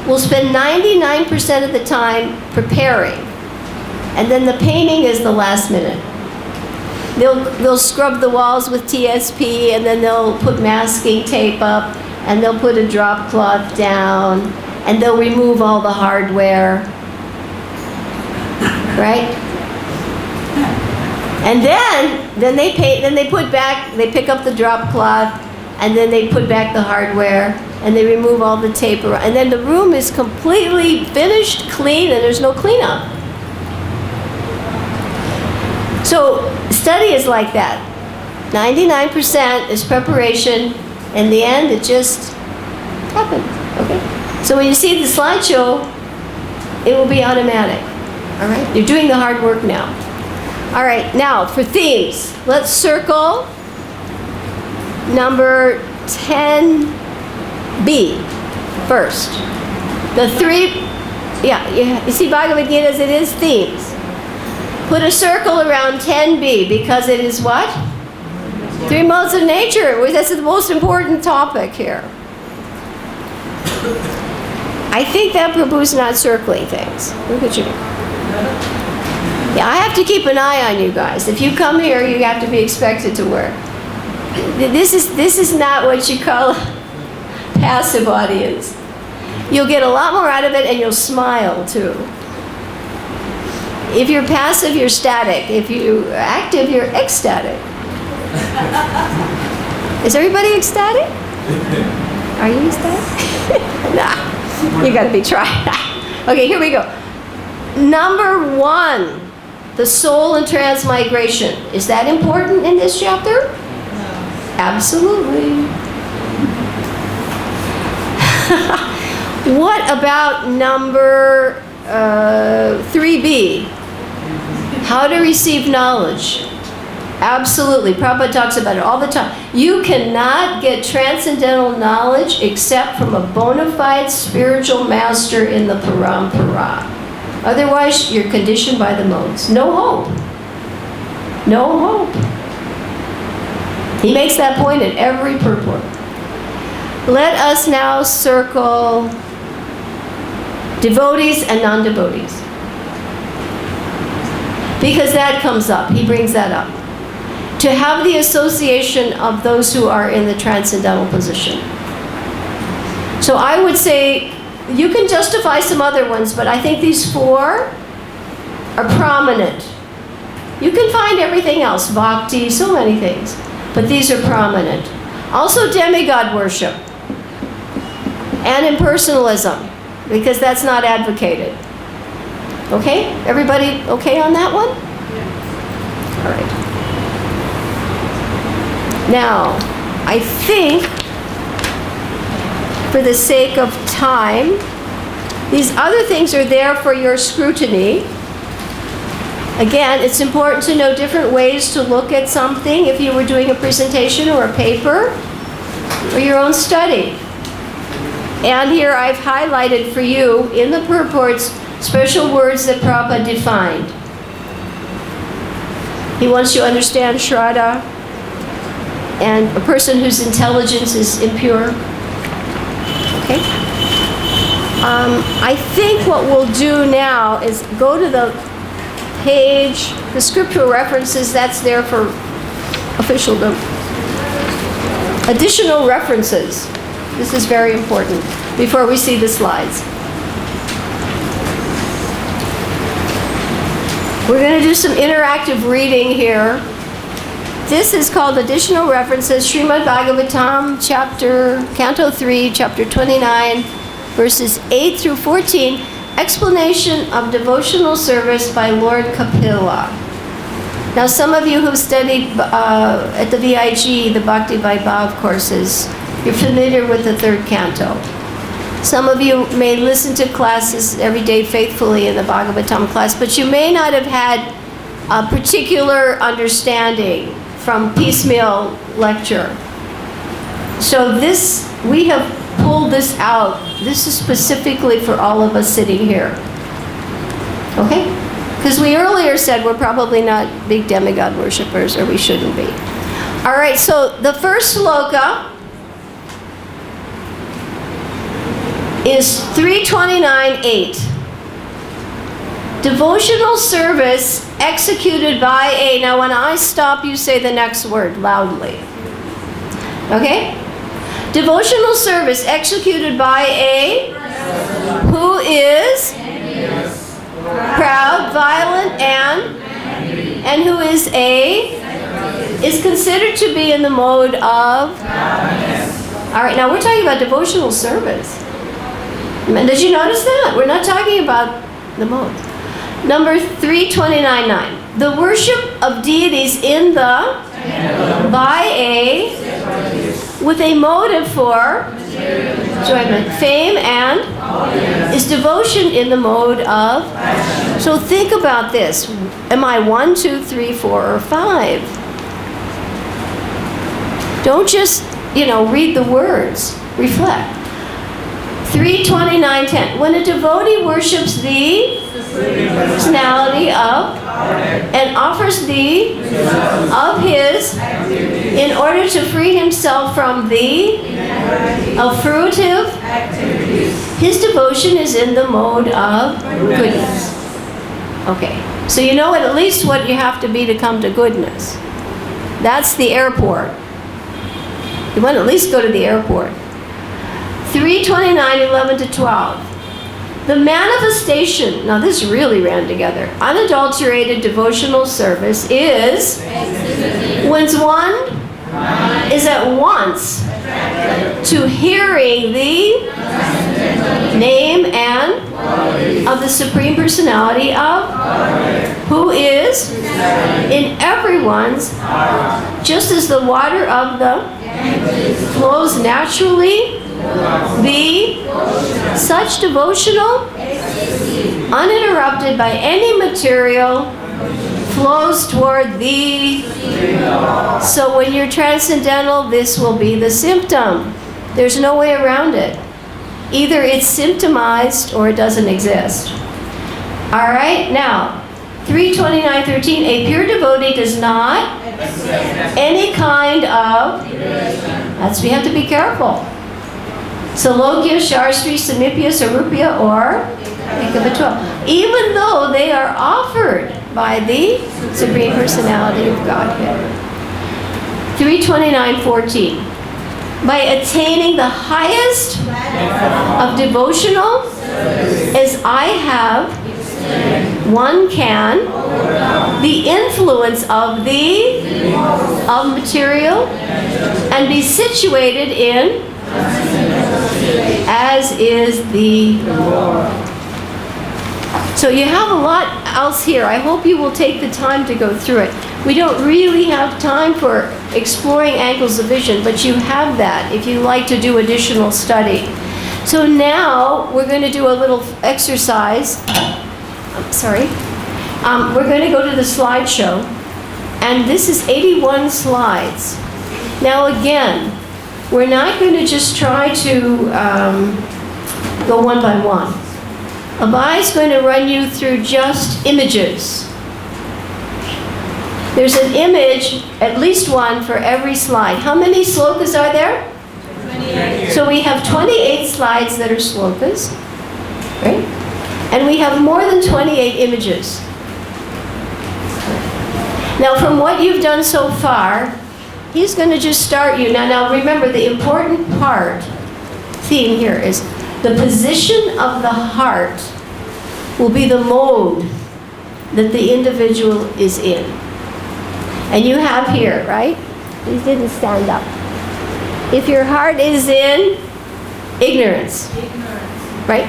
will spend 99% of the time preparing, and then the painting is the last minute. They'll scrub the walls with TSP, and then they'll put masking tape up, and they'll put a drop cloth down, and they'll remove all the hardware. Right? And then they paint, then they pick up the drop cloth, and then they put back the hardware, and they remove all the tape around, and then the room is completely finished, clean, and there's no cleanup. So study is like that. 99% is preparation. In the end, it just happens. Okay? So when you see the slideshow, it will be automatic. All right? You're doing the hard work now. All right, now for themes. Let's circle number 10B first. The three, you see Bhagavad Gita as it is themes. Put a circle around 10B because it is what? Three modes of nature. That's the most important topic here. I think that Prabhu's not circling things. Look at you. Yeah, I have to keep an eye on you guys. If you come here, you have to be expected to work. This is not what you call a passive audience. You'll get a lot more out of it, and you'll smile too. If you're passive, you're static. If you're active, you're ecstatic. Is everybody ecstatic? Are you ecstatic? Nah, you gotta be trying. Okay, here we go. Number 1, the soul and transmigration. Is that important in this chapter? No. Absolutely. What about number 3B? How to receive knowledge. Absolutely. Prabhupada talks about it all the time. You cannot get transcendental knowledge except from a bona fide spiritual master in the parampara. Otherwise, you're conditioned by the modes. No hope. No hope. He makes that point in every purport. Let us now circle devotees and non-devotees. Because that comes up. He brings that up. To have the association of those who are in the transcendental position. So I would say, you can justify some other ones, but I think these 4 are prominent. You can find everything else, bhakti, so many things, but these are prominent. Also demigod worship and impersonalism, because that's not advocated. Okay? Everybody okay on that one? Yeah. All right. Now, I think, for the sake of time, these other things are there for your scrutiny. Again, it's important to know different ways to look at something if you were doing a presentation or a paper or your own study. And here I've highlighted for you in the purports special words that Prabhupada defined. He wants you to understand Shraddha and a person whose intelligence is impure. Okay? I think what we'll do now is go to the page, the scriptural references, that's there for officialdom. Additional references. This is very important before we see the slides. We're going to do some interactive reading here. This is called Additional References, Srimad Bhagavatam, Canto 3, Chapter 29, verses 8 through 14, Explanation of Devotional Service by Lord Kapila. Now, some of you who've studied at the VIG, the Bhakti Vaibhav courses, you're familiar with the 3rd canto. Some of you may listen to classes every day faithfully in the Bhagavatam class, but you may not have had a particular understanding from piecemeal lecture. So this, we have pulled this out. This is specifically for all of us sitting here. Okay? Because we earlier said we're probably not big demigod worshippers, or we shouldn't be. All right, so the first sloka is 329.8. Devotional service executed by a, now when I stop, you say the next word loudly. Okay? Devotional service executed by a who is proud, violent, and who is considered to be in the mode of. All right, now we're talking about devotional service. Did you notice that? We're not talking about the mode. Number 329.9. The worship of deities in the by a with a motive for enjoyment, fame, and is devotion in the mode of. So think about this. Am I 1, 2, 3, 4, or 5? Don't just, read the words. Reflect. 329.10. When a devotee worships the personality of and offers the of his in order to free himself from the fruitive, his devotion is in the mode of goodness. Okay, so you know at least what you have to be to come to goodness. That's the airport. You want to at least go to the airport. 329.11 to 12. The manifestation, now this really ran together, unadulterated devotional service is when one is at once to hearing the name and of the Supreme Personality of who is in everyone's, just as the water of the flows naturally, the such devotional, uninterrupted by any material, flows toward thee. So when you're transcendental, this will be the symptom. There's no way around it. Either it's symptomized or it doesn't exist. All right, now 329.13. A pure devotee does not any kind of. We have to be careful. Salokya, Shastri, Samipya, Sarupya, or Ekavatra, even though they are offered by the Supreme Personality of Godhead. 329.14. By attaining the highest of devotional, as I have, one can, the influence of material, and be situated in as is the Lord. So you have a lot else here. I hope you will take the time to go through it. We don't really have time for exploring angles of vision, but you have that if you like to do additional study. So now we're going to do a little exercise. We're going to go to the slideshow, and this is 81 slides. Now again, we're not going to just try to go one by one. Abai is going to run you through just images. There's an image, at least one, for every slide. How many slokas are there? 28. So we have 28 slides that are slokas, right? And we have more than 28 images. Now from what you've done so far, he's going to just start you. Now remember, the important theme here is the position of the heart will be the mode that the individual is in. And you have here, right? He didn't stand up. If your heart is in ignorance, right?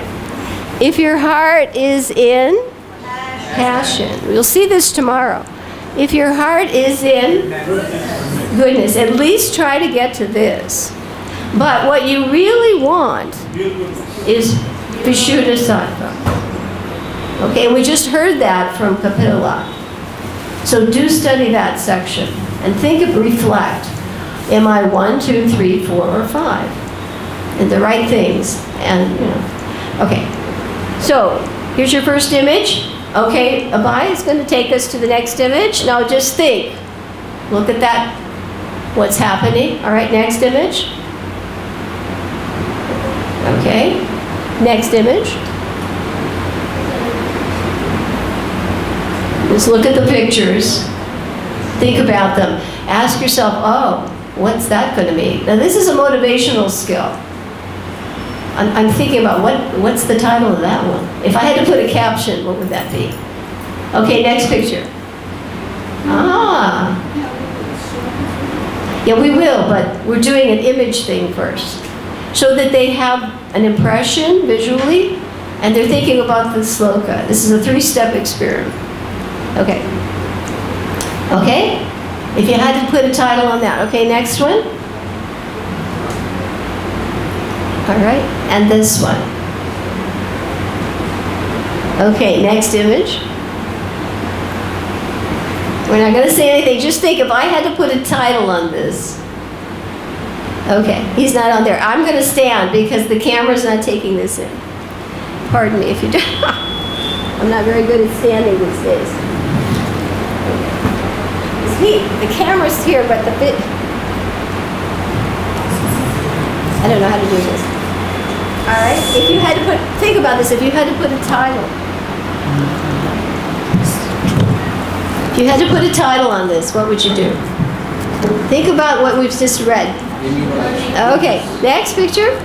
If your heart is in passion, we'll see this tomorrow. If your heart is in goodness, at least try to get to this. But what you really want is Vishuddha Sattva. Okay, and we just heard that from Kapila. So do study that section and reflect. Am I 1, 2, 3, 4, or 5? And the right things. And, okay. So here's your first image. Okay, Abai is going to take us to the next image. Now just think. Look at that. What's happening? All right, next image. Okay. Next image. Just look at the pictures. Think about them. Ask yourself, oh, what's that going to mean? Now this is a motivational skill. I'm thinking about what's the title of that one? If I had to put a caption, what would that be? Okay, next picture. Ah. Yeah, we will, but we're doing an image thing first. So that they have an impression visually, and they're thinking about the sloka. This is a 3-step experiment. Okay. Okay? If you had to put a title on that. Okay, next one. All right, and this one. Okay, next image. We're not going to say anything. Just think, if I had to put a title on this. Okay, he's not on there. I'm going to stand because the camera's not taking this in. Pardon me if you do. I'm not very good at standing these days. See, the camera's here, but the bit... I don't know how to do this. All right, if you had to put... Think about this, if you had to put a title. If you had to put a title on this, what would you do? Think about what we've just read. Okay, next picture.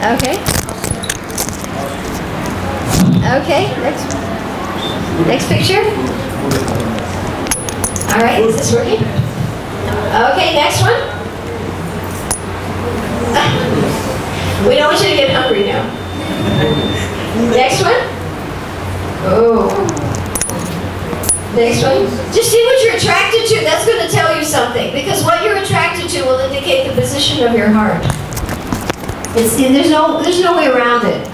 Okay. Okay, next picture. All right, is this working? Okay, next one. We don't want you to get hungry now. Next one. Oh. Next one. Just see what you're attracted to. That's going to tell you something. Because what you're attracted to will indicate the position of your heart. There's no way around it.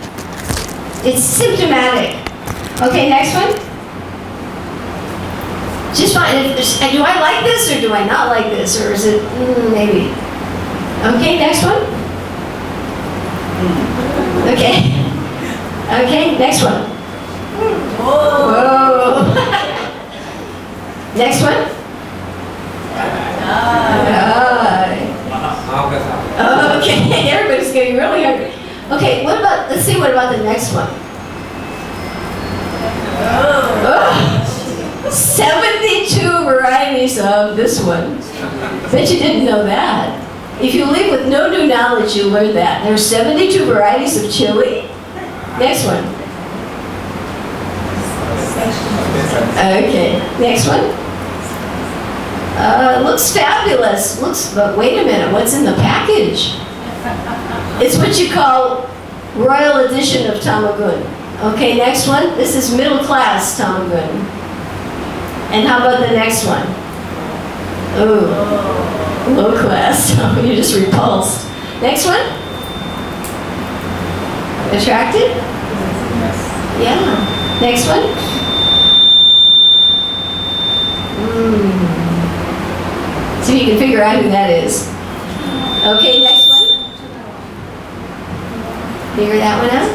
It's symptomatic. Okay, next one. Just find, do I like this or do I not like this? Or is it, maybe. Okay, next one. Okay. Okay, next one. Whoa. Next one. Okay, everybody's getting really hungry. Okay, let's see what about the next one. Oh. 72 varieties of this one. Bet you didn't know that. If you leave with no new knowledge, you'll learn that. There's 72 varieties of chili. Next one. Okay, next one. Looks fabulous. But wait a minute, what's in the package? It's what you call Royal Edition of Tamagun. Okay, next one. This is middle class Tamagun. And how about the next one? Ooh, low class. You're just repulsed. Next one? Attracted? Yeah. Next one? See if you can figure out who that is. Okay, next one. Figure that one out.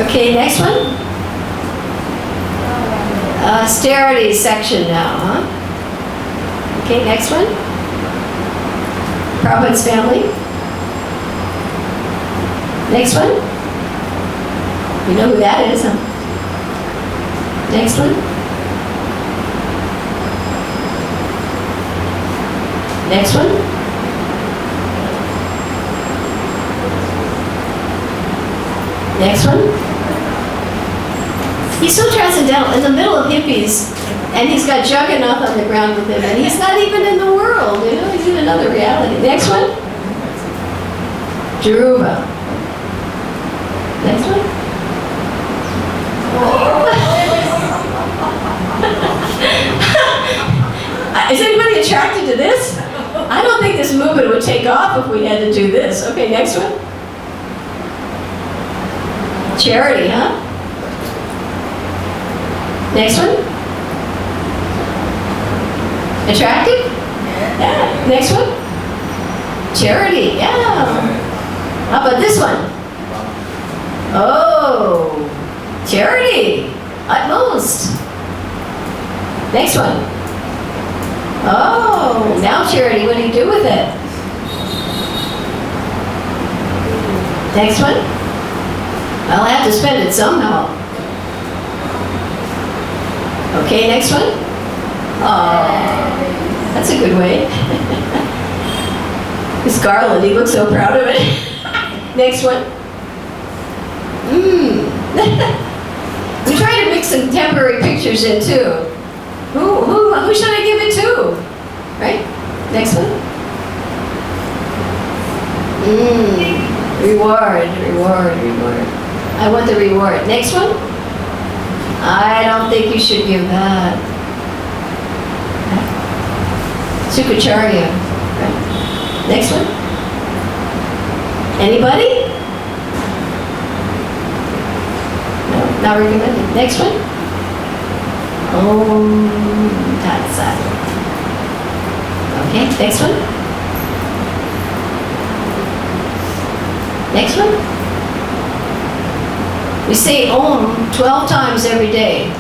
Okay, next one. Austerity section now, huh? Okay, next one. Prabhupada's family. Next one. You know who that is, huh? Next one. Next one. Next one. He's so transcendental, in the middle of hippies, and he's got Jagannath on the ground with him, and he's not even in the world, you know, he's in another reality. Next one. Dhruva. Next one. Is anybody attracted to this? I don't think this movement would take off if we had to do this. Okay, next one. Charity, huh? Next one. Attractive? Yeah. Next one. Charity, yeah. How about this one? Oh, charity, utmost. Next one. Oh, now charity, what do you do with it? Next one. I'll have to spend it somehow. Okay, next one. Oh, that's a good way. This garland, he looks so proud of it. Next one. We try to mix some temporary pictures in too. Who should I give it to? Right? Next one. Reward. I want the reward. Next one. I don't think you should give that. Sukacharya. Right? Next one. Anybody? No, not recommended. Next one. That's that. Okay, next one. Next one. We say Om 12 times every day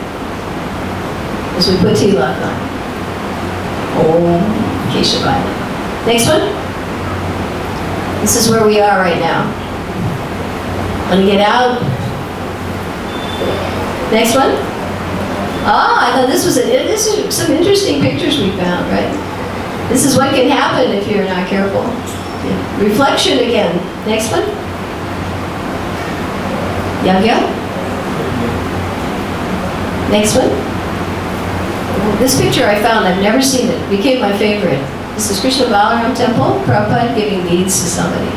as we put tilak on. Om Keshavaya. Next one. This is where we are right now. Want to get out? Next one. I thought this is some interesting pictures we found, right? This is what can happen if you're not careful. Yeah. Reflection again. Next one. Yagya. Next one. This picture I found, I've never seen it. Became my favorite. This is Krishna Balaram Temple, Prabhupada giving beads to somebody.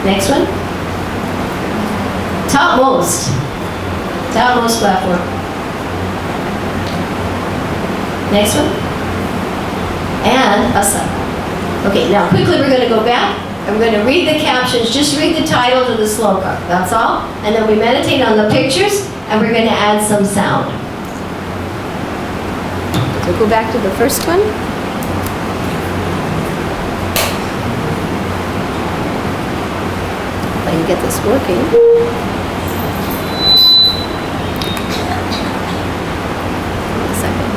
Next one. Topmost platform. Next one. And Asana. Okay, now quickly we're going to go back. I'm going to read the captions. Just read the title to the sloka. That's all. And then we meditate on the pictures, and we're going to add some sound. So go back to the first one. If I can get this working. Exactly.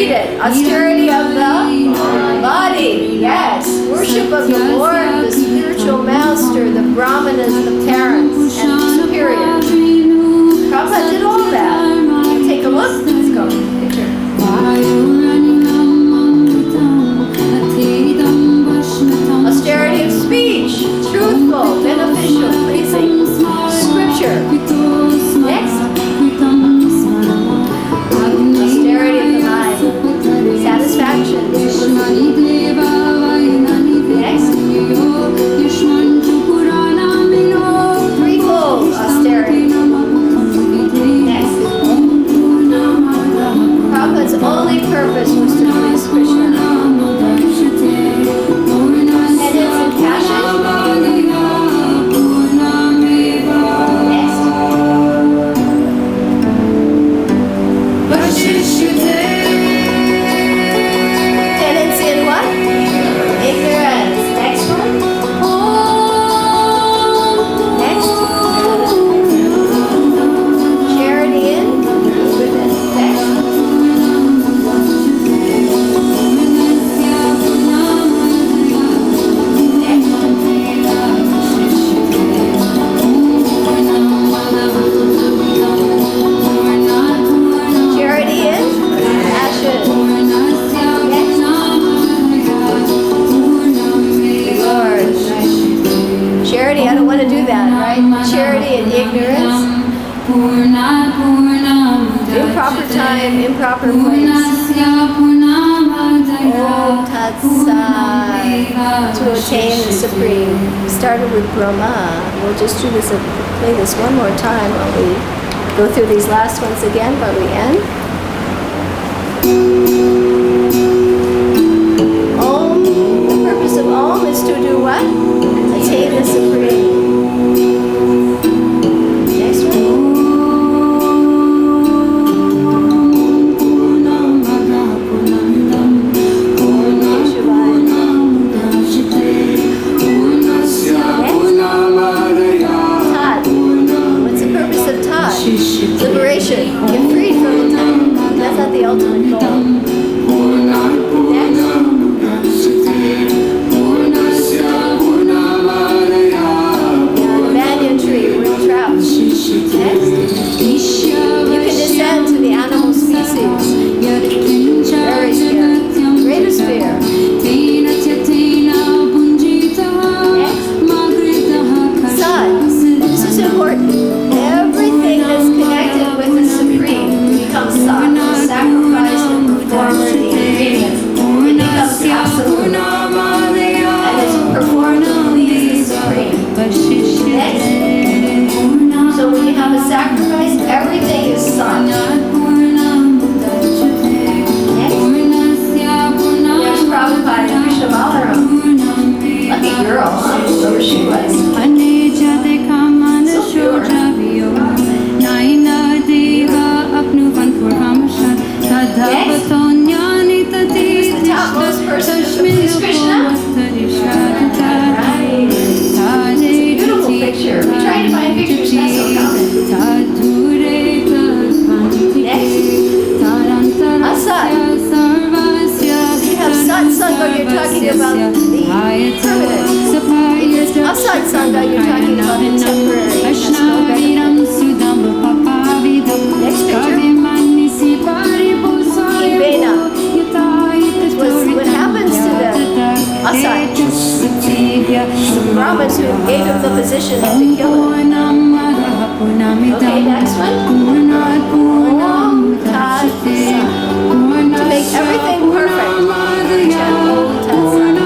read it. Austerity of the body. Yes. Worship of the Lord, the spiritual master, the brahmanas, the parents, and the superiors. Prabhupada did all that. Take a look. Let's go. Picture. Austerity of speech. Truthful, beneficial, pleasing. Scripture. Next. Austerity of the mind. Satisfaction. Next. Threefold austerity. Next. Prabhupada's only purpose was to please Krishna. Penance and passion. Tendency in what? Ignorance. Next one. Next. Charity in goodness. Next. Charity in passion. Next. Lord. Charity, I don't want to do that, right? Charity and ignorance. Improper time, improper place. Om Tat Sat. To attain the Supreme. We started with Brahma. We'll just do this, play this one more time while we go through these last ones again while we end. Om, the purpose of Om is to do what? Attain the Supreme. Next one. Tat. What's the purpose of Tat? Liberation. Get freed from the Tat. That's not the ultimate goal. Next. The banyan tree, real trout. Next. You can descend to the animal species. Very scary. Greatest fear. Next. Sun. This is important. Everything that's connected with the Supreme becomes sun. The sacrifice, the performer, the ingredient. It becomes absolute. And it's performed to please the Supreme. Next. So when you have a sacrifice, everything is sun. Next. There's Prabhupada and Krishna Balaram. Lucky girl, huh? So she was. So pure. Next. Who's the topmost person to please Krishna? Right. It's a beautiful picture. We try to find pictures not so common. Next. Asat. You have Sat Sangha, you're talking about the permanent. It is Asat Sangha, you're talking about the temporary. That's no benefit. Next picture. Vena. What happens to the Asat? The Brahmins who gave him the position had to kill him. Okay, next one. Om Tat Sat. To make everything perfect. Chant Om Tat Sat.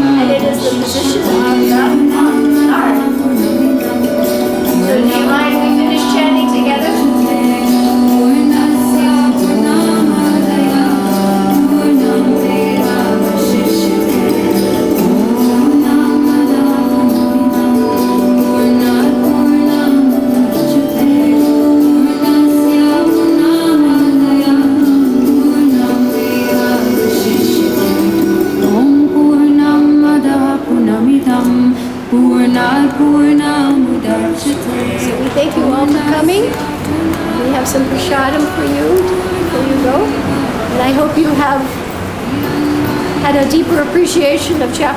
And it is the position of the heart. So do you mind if we finish chanting together? So we thank you all for coming. We have some prasadam for you before you go. And I hope you have had a deeper appreciation of chapter